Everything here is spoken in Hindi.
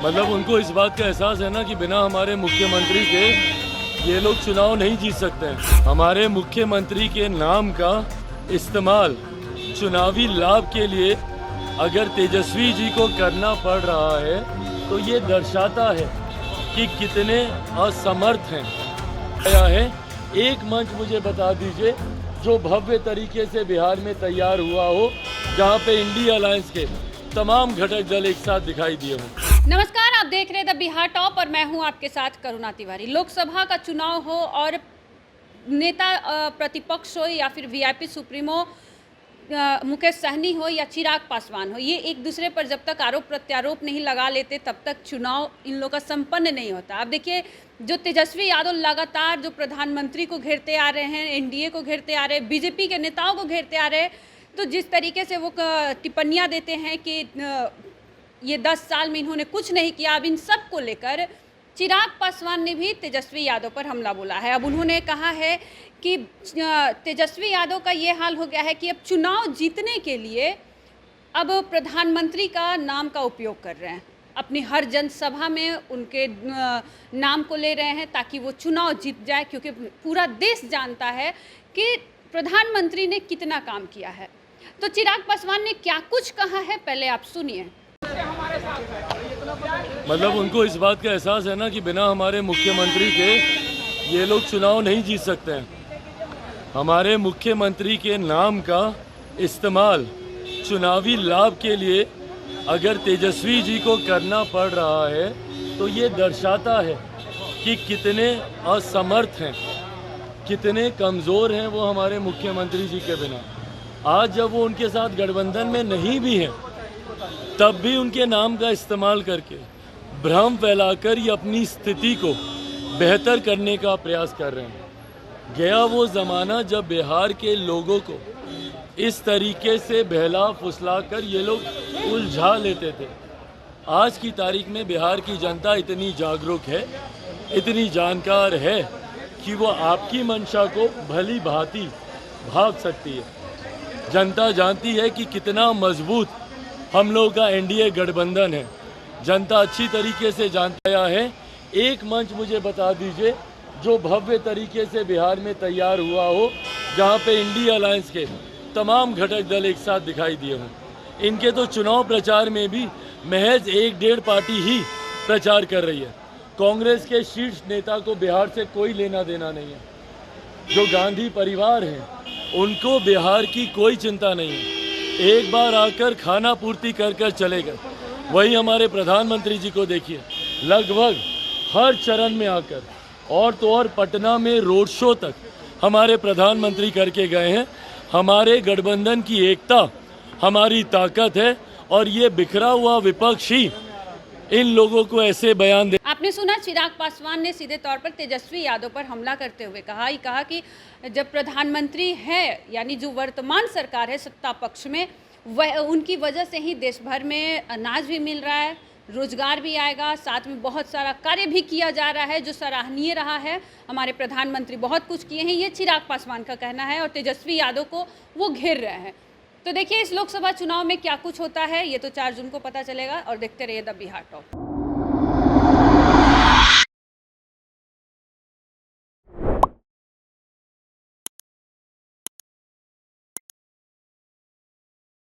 मतलब उनको इस बात का एहसास है ना कि बिना हमारे मुख्यमंत्री के ये लोग चुनाव नहीं जीत सकते हैं। हमारे मुख्यमंत्री के नाम का इस्तेमाल चुनावी लाभ के लिए अगर तेजस्वी जी को करना पड़ रहा है तो ये दर्शाता है कि कितने असमर्थ हैं। आया है एक मंच मुझे बता दीजिए जो भव्य तरीके से बिहार में तैयार हुआ हो, जहां पे इंडिया अलायंस के तमाम घटक दल एक साथ दिखाई दिए हों। नमस्कार, आप देख रहे हैं द बिहार टॉप और मैं हूं आपके साथ करुणा तिवारी। लोकसभा का चुनाव हो और नेता प्रतिपक्ष हो या फिर वीआईपी सुप्रीमो मुकेश सहनी हो या चिराग पासवान हो, ये एक दूसरे पर जब तक आरोप प्रत्यारोप नहीं लगा लेते तब तक चुनाव इन लोगों का संपन्न नहीं होता। अब देखिए, जो तेजस्वी यादव लगातार जो प्रधानमंत्री को घेरते आ रहे हैं, एनडीए को घेरते आ रहे हैं, बीजेपी के नेताओं को घेरते आ रहे हैं, तो जिस तरीके से वो टिप्पणियां देते हैं कि ये 10 साल में इन्होंने कुछ नहीं किया, अब इन सब को लेकर चिराग पासवान ने भी तेजस्वी यादव पर हमला बोला है। अब उन्होंने कहा है कि तेजस्वी यादव का ये हाल हो गया है कि अब चुनाव जीतने के लिए अब प्रधानमंत्री का नाम का उपयोग कर रहे हैं, अपनी हर जनसभा में उनके नाम को ले रहे हैं ताकि वो चुनाव जीत जाए, क्योंकि पूरा देश जानता है कि प्रधानमंत्री ने कितना काम किया है। तो चिराग पासवान ने क्या कुछ कहा है, पहले आप सुनिए। मतलब उनको इस बात का एहसास है ना कि बिना हमारे मुख्यमंत्री के ये लोग चुनाव नहीं जीत सकते हैं। हमारे मुख्यमंत्री के नाम का इस्तेमाल चुनावी लाभ के लिए अगर तेजस्वी जी को करना पड़ रहा है तो ये दर्शाता है कि कितने असमर्थ हैं, कितने कमज़ोर हैं वो हमारे मुख्यमंत्री जी के बिना। आज जब वो उनके साथ गठबंधन में नहीं भी हैं तब भी उनके नाम का इस्तेमाल करके भ्रम फैलाकर ये अपनी स्थिति को बेहतर करने का प्रयास कर रहे हैं। गया वो ज़माना जब बिहार के लोगों को इस तरीके से बहला फुसला कर ये लोग उलझा लेते थे। आज की तारीख में बिहार की जनता इतनी जागरूक है, इतनी जानकार है कि वो आपकी मंशा को भली भांति भाग सकती है। जनता जानती है कि कितना मजबूत हम लोगों का एनडीए गठबंधन है। जनता अच्छी तरीके से जानता है। एक मंच मुझे बता दीजिए जो भव्य तरीके से बिहार में तैयार हुआ हो, जहां पे इंडिया अलायंस के तमाम घटक दल एक साथ दिखाई दिए हों। इनके तो चुनाव प्रचार में भी महज 1-1.5 पार्टी ही प्रचार कर रही है। कांग्रेस के शीर्ष नेता को बिहार से कोई लेना देना नहीं है। जो गांधी परिवार है उनको बिहार की कोई चिंता नहीं है। एक बार आकर खाना पूर्ति कर कर चले गए। वही हमारे प्रधानमंत्री जी को देखिए, लगभग हर चरण में आकर और तो और पटना में रोड शो तक हमारे प्रधानमंत्री करके गए हैं। हमारे गठबंधन की एकता हमारी ताकत है और ये बिखरा हुआ विपक्ष ही इन लोगों को ऐसे बयान दे। आपने सुना, चिराग पासवान ने सीधे तौर पर तेजस्वी यादव पर हमला करते हुए कहा कि जब प्रधानमंत्री है, यानी जो वर्तमान सरकार है सत्ता पक्ष में, वह उनकी वजह से ही देश भर में अनाज भी मिल रहा है, रोजगार भी आएगा, साथ में बहुत सारा कार्य भी किया जा रहा है जो सराहनीय रहा है। हमारे प्रधानमंत्री बहुत कुछ किए हैं, ये चिराग पासवान का कहना है और तेजस्वी यादव को वो घेर रहे हैं। तो देखिए, इस लोकसभा चुनाव में क्या कुछ होता है ये तो 4 जून को पता चलेगा और देखते रहिए द बिहार टॉप।